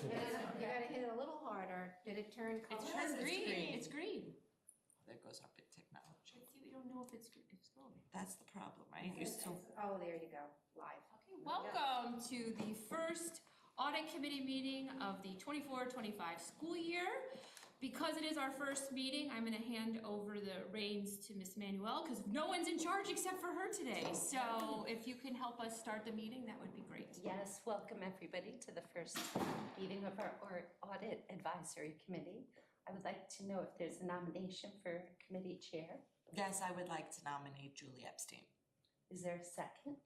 You gotta hit it a little harder. Did it turn color? It turned green. It's green. That goes up in technology. Let's see, we don't know if it's going. That's the problem, right? You're still. Oh, there you go, live. Okay, welcome to the first audit committee meeting of the 24-25 school year. Because it is our first meeting, I'm gonna hand over the reins to Miss Manuel because no one's in charge except for her today. So if you can help us start the meeting, that would be great. Yes, welcome everybody to the first meeting of our Audit Advisory Committee. I would like to know if there's a nomination for committee chair. Yes, I would like to nominate Julie Epstein. Is there a second?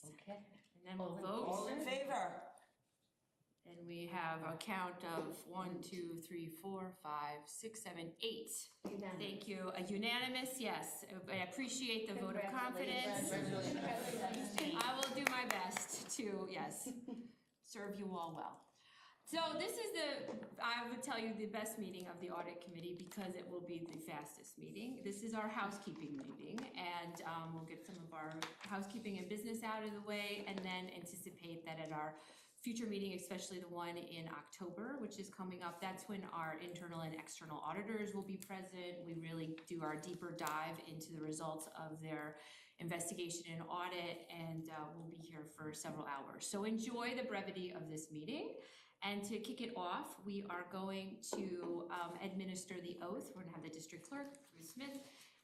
Okay. And then we'll All vote. in favor? And we have a count of 1, 2, 3, 4, 5, 6, 7, 8. Thank you. A unanimous, yes. I appreciate the vote of confidence. I will do my best to, yes, serve you all well. So this is I would tell you, the best meeting of the audit committee because it will be the fastest meeting. This is our housekeeping meeting, and we'll get some of our housekeeping and business out of the way, and then anticipate that at our future meeting, especially the one in October, which is coming up, that's when our internal and external auditors will be present. We really do our deeper dive into the results of their investigation and audit, and we'll be here for several hours. So enjoy the brevity of this meeting. And to kick it off, we are going to administer the oath. We're gonna have the district clerk, Ruth Smith,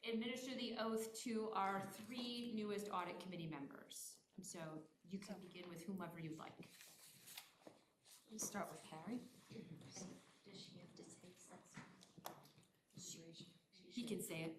administer the oath to our 3 newest audit committee members. And so you can begin with whomever you'd like. Let's start with Carrie. Does she have to say something? He can say it.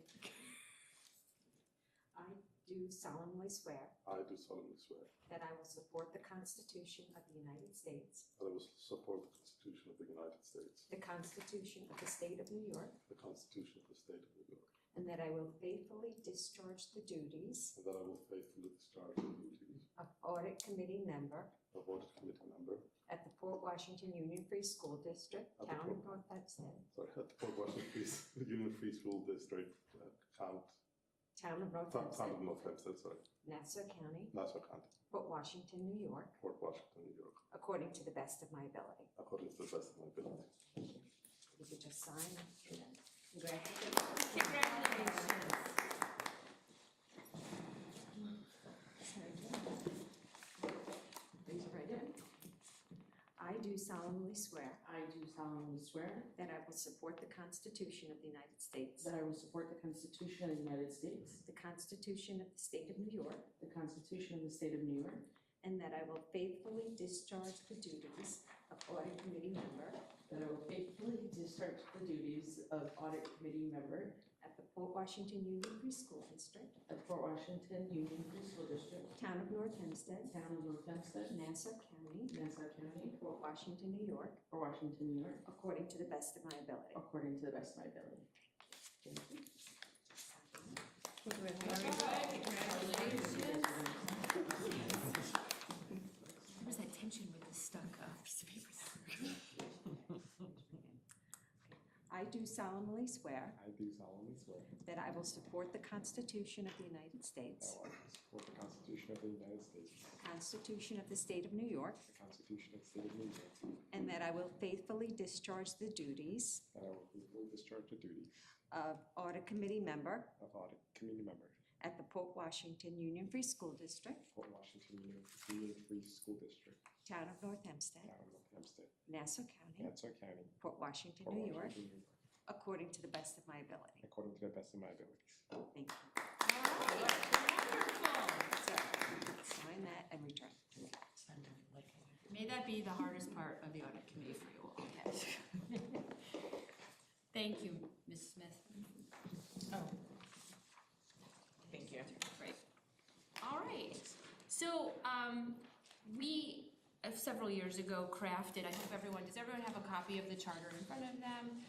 I do solemnly swear I do solemnly swear that I will support the Constitution of the United States, that I will support the Constitution of the United States, the Constitution of the State of New York, the Constitution of the State of New York, and that I will faithfully discharge the duties and that I will faithfully discharge the duties of Audit Committee member of Audit Committee member at the Port Washington Union Free School District, At the Town Port- of North Hempstead, at the Port Washington Union Free School District, Town of North Town Hempstead, of North Hempstead, sorry, Nassau County, Nassau County, Port Washington, New York, Port Washington, New York, according to the best of my ability. according to the best of my ability. You could just sign and then Congratulations. Congratulations. raise your right hand. I do solemnly swear I do solemnly swear that I will support the Constitution of the United States, that I will support the Constitution of the United States, the Constitution of the State of New York, the Constitution of the State of New York, and that I will faithfully discharge the duties of Audit Committee member that I will faithfully discharge the duties of Audit Committee member at the Port Washington Union Free School District, at Port Washington Union Free School District, Town of North Hempstead, Town of North Hempstead, Nassau County, Nassau County, Port Washington, New York, Port Washington, New York, according to the best of my ability. according to the best of my ability. Thank you. Very good. Congratulations. There was that tension with the stuck piece of paper there. I do solemnly swear I do solemnly swear that I will support the Constitution of the United States, that I will support the Constitution of the United States, the Constitution of the State of New York, the Constitution of the State of New York, and that I will faithfully discharge the duties that I will faithfully discharge the duties of Audit Committee member of Audit Committee member, at the Port Washington Union Free School District, Port Washington Union Free School District, Town of North Hempstead, Town of North Hempstead, Nassau County, Nassau County, Port Washington, Port New York, Washington, New York, according to the best of my ability. according to the best of my abilities. Thank you. All right, wonderful. So, sign that and return. May that be the hardest part of the audit committee for you all. Yes. Thank you, Ms. Smith. Oh. Thank you. Great. All right. So we several years ago crafted, I hope does everyone have a copy of the charter in front of them?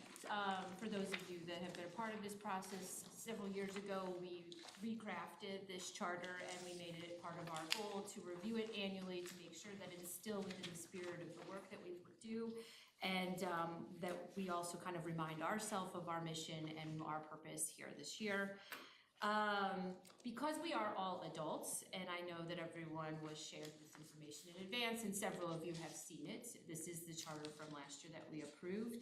For those of you that have been a part of this process, several years ago, we recrafted this charter and we made it part of our goal to review it annually to make sure that it is still within the spirit of the work that we do, and that we also kind of remind ourselves of our mission and our purpose here this year. Because we are all adults, and I know that everyone was shared this information in advance, and several of you have seen it. This is the charter from last year that we approved.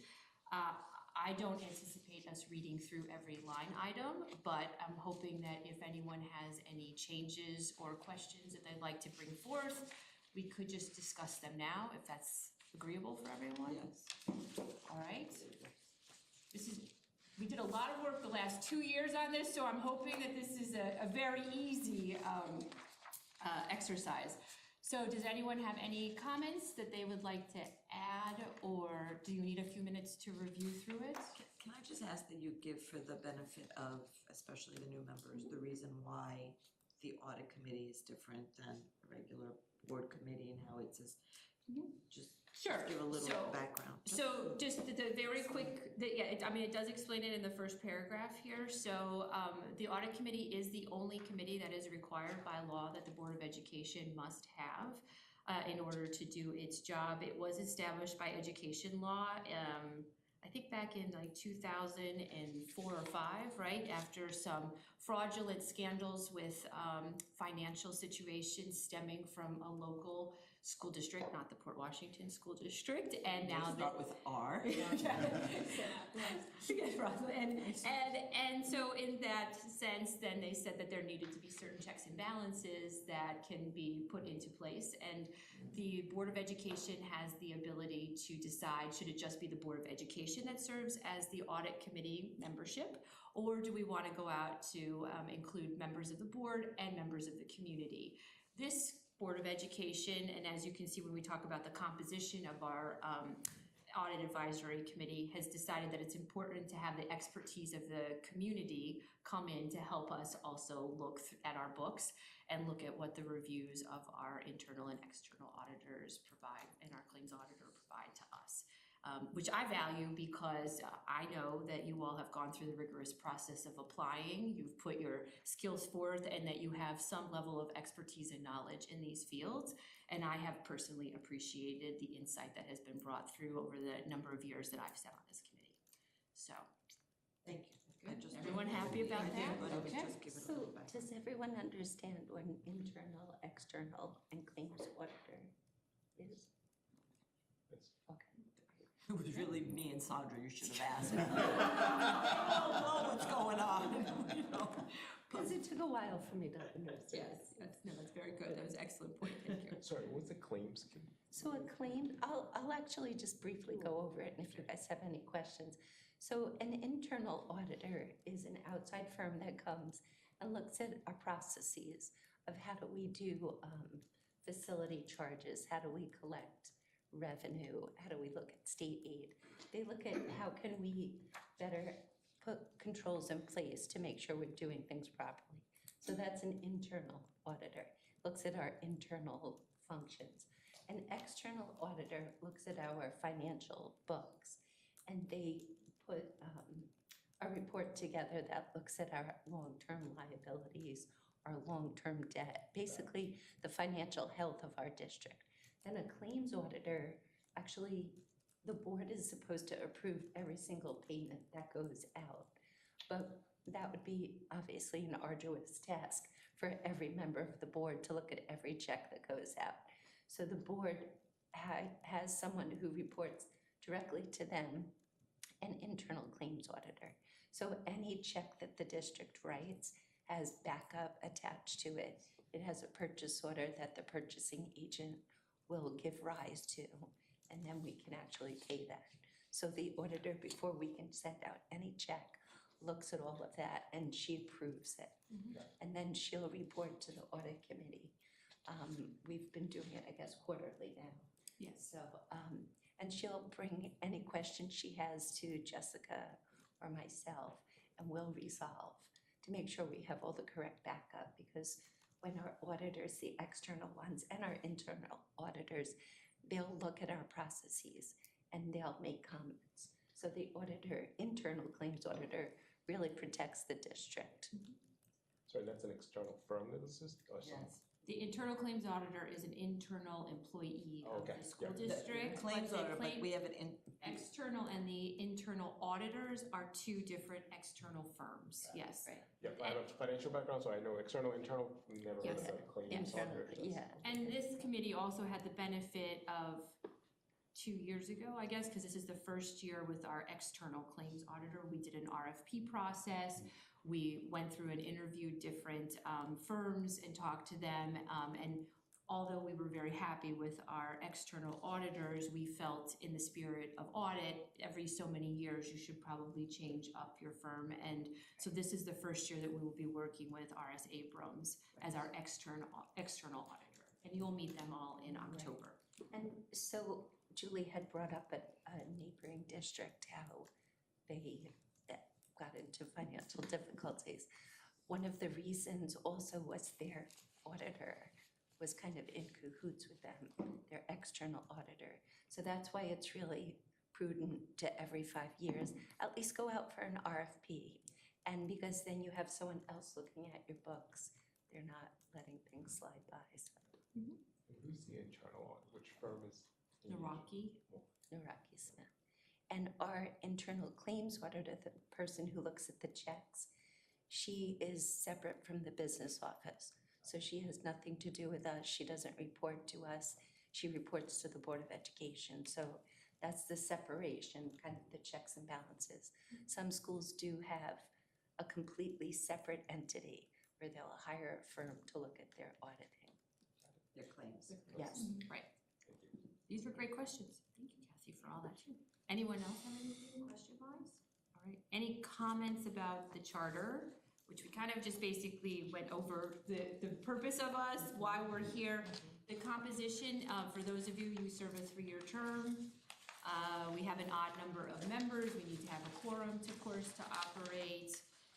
I don't anticipate us reading through every line item, but I'm hoping that if anyone has any changes or questions that they'd like to bring forth, we could just discuss them now, if that's agreeable for everyone. Yes. All right. We did a lot of work the last 2 years on this, so I'm hoping that this is a very easy exercise. So does anyone have any comments that they would like to add, or do you need a few minutes to review through it? Can I just ask that you give, for the benefit of especially the new members, the reason why the audit committee is different than a regular board committee and how it's just Sure. give a little So- background. So just the very quick, it does explain it in the first paragraph here. So the audit committee is the only committee that is required by law that the Board of Education must have in order to do its job. It was established by education law, I think back in like 2004 or 5, right? After some fraudulent scandals with financial situations stemming from a local school district, not the Port Washington School District, and now Start with R. And so in that sense, then they said that there needed to be certain checks and balances that can be put into place, and the Board of Education has the ability to decide, should it just be the Board of Education that serves as the audit committee membership, or do we want to go out to include members of the board and members of the community? This Board of Education, and as you can see when we talk about the composition of our Audit Advisory Committee, has decided that it's important to have the expertise of the community come in to help us also look at our books and look at what the reviews of our internal and external auditors provide and our claims auditor provide to us. Which I value because I know that you all have gone through the rigorous process of applying, you've put your skills forth, and that you have some level of expertise and knowledge in these fields. And I have personally appreciated the insight that has been brought through over the number of years that I've sat on this committee. So, Thank you. I just- everyone happy about that? But I would Okay. just give it a So little background. does everyone understand what an internal, external, and claims auditor is? Yes. Okay. It was really me and Sandra you should have asked. I don't know what's going on, you know. Because it took a while for me to understand. Yes, that's very good. That was an excellent point, thank you. Sorry, what's the claims? So a claim, I'll actually just briefly go over it, and if you guys have any questions. So an internal auditor is an outside firm that comes and looks at our processes of how do we do facility charges, how do we collect revenue, how do we look at state aid. They look at how can we better put controls in place to make sure we're doing things properly. So that's an internal auditor, looks at our internal functions. An external auditor looks at our financial books, and they put a report together that looks at our long-term liabilities, our long-term debt, basically the financial health of our district. Then a claims auditor, actually, the board is supposed to approve every single payment that goes out. But that would be obviously an arduous task for every member of the board to look at every check that goes out. So the board has someone who reports directly to them, an internal claims auditor. So any check that the district writes has backup attached to it. It has a purchase order that the purchasing agent will give rise to, and then we can actually pay that. So the auditor, before we can send out any check, looks at all of that and she approves it. And then she'll report to the audit committee. We've been doing it, I guess, quarterly now. Yes. So, and she'll bring any questions she has to Jessica or myself, and we'll resolve to make sure we have all the correct backup, because when our auditors, the external ones and our internal auditors, they'll look at our processes and they'll make comments. So the auditor, internal claims auditor, really protects the district. Sorry, that's an external firm that assists us? Yes. The internal claims auditor is an internal employee of Okay, the school yeah. district. Claims but the auditor, but claim- we have it in, External and the internal auditors are two different external firms, yes. Right. Yeah, I have a financial background, so I know external, internal, never heard of Yes. the claims Internal, auditor. yeah. And this committee also had the benefit of 2 years ago, I guess, because this is the first year with our external claims auditor. We did an RFP process. We went through and interviewed different firms and talked to them. And although we were very happy with our external auditors, we felt in the spirit of audit, every so many years, you should probably change up your firm. And so this is the first year that we will be working with R.S. Abrams as our external auditor. And you'll meet them all in October. And so Julie had brought up a neighboring district, how they got into financial difficulties. One of the reasons also was their auditor was kind of in cahoots with them, their external auditor. So that's why it's really prudent to every 5 years, at least go out for an RFP. And because then you have someone else looking at your books, they're not letting things slide by, so. Who's the internal audit? Which firm is? Naraki. Naraki Smith. And our internal claims auditor, the person who looks at the checks, she is separate from the business office. So she has nothing to do with us. She doesn't report to us. She reports to the Board of Education. So that's the separation, kind of the checks and balances. Some schools do have a completely separate entity where they'll hire a firm to look at their auditing. their claims. Yes. Right. These were great questions. Thank you, Cassie, for all that too. Anyone else have anything question-wise? All right. Any comments about the charter, which we kind of just basically went over the purpose of us, why we're here, the composition, for those of you who serve a 3-year term. We have an odd number of members. We need to have a quorum, of course, to operate.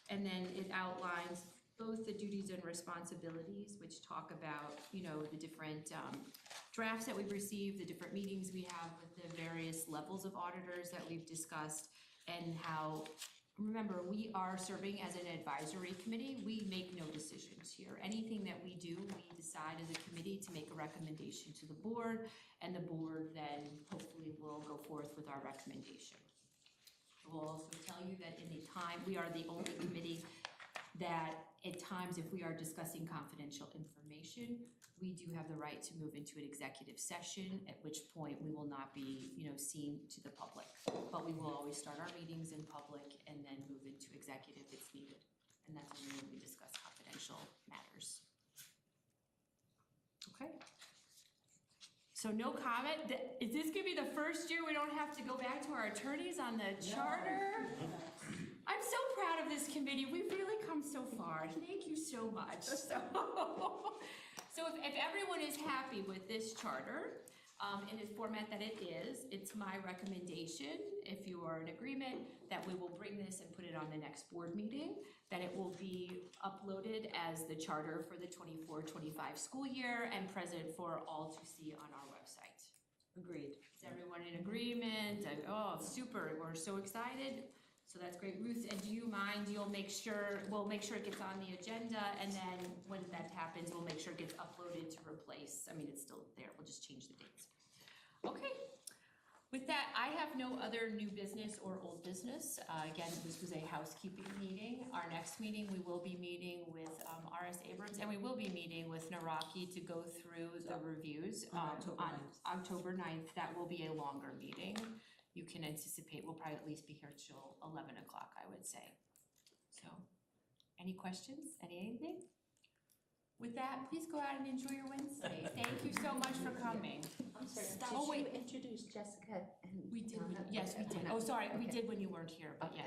And then it outlines both the duties and responsibilities, which talk about, the different drafts that we've received, the different meetings we have with the various levels of auditors that we've discussed, and how, remember, we are serving as an advisory committee. We make no decisions here. Anything that we do, we decide as a committee to make a recommendation to the board, and the board then hopefully will go forth with our recommendation. I will also tell you that in the time, we are the only committee that at times, if we are discussing confidential information, we do have the right to move into an executive session, at which point we will not be, seen to the public. But we will always start our meetings in public and then move into executive if it's needed. And that's only when we discuss confidential matters. Okay. So no comment. Is this gonna be the first year we don't have to go back to our attorneys on the charter? I'm so proud of this committee. We've really come so far. Thank you so much. So if everyone is happy with this charter, in the format that it is, it's my recommendation, if you are in agreement, that we will bring this and put it on the next board meeting, that it will be uploaded as the charter for the 24-25 school year and present for all to see on our website. Agreed. Is everyone in agreement? Oh, super, we're so excited. So that's great. Ruth, and do you mind, we'll make sure it gets on the agenda, and then when that happens, we'll make sure it gets uploaded to replace, it's still there, we'll just change the dates. Okay, with that, I have no other new business or old business. Again, this was a housekeeping meeting. Our next meeting, we will be meeting with R.S. Abrams, and we will be meeting with Naraki to go through the reviews On on October 9th. That will be a longer meeting. You can anticipate we'll probably at least be here till 11 o'clock, I would say. So, any questions? Anything? With that, please go out and enjoy your Wednesday. Thank you so much for coming. I'm sorry, Oh, wait. did you introduce Jessica and We did, Donna? yes, we did. Oh, sorry, we did when you weren't here, but yes.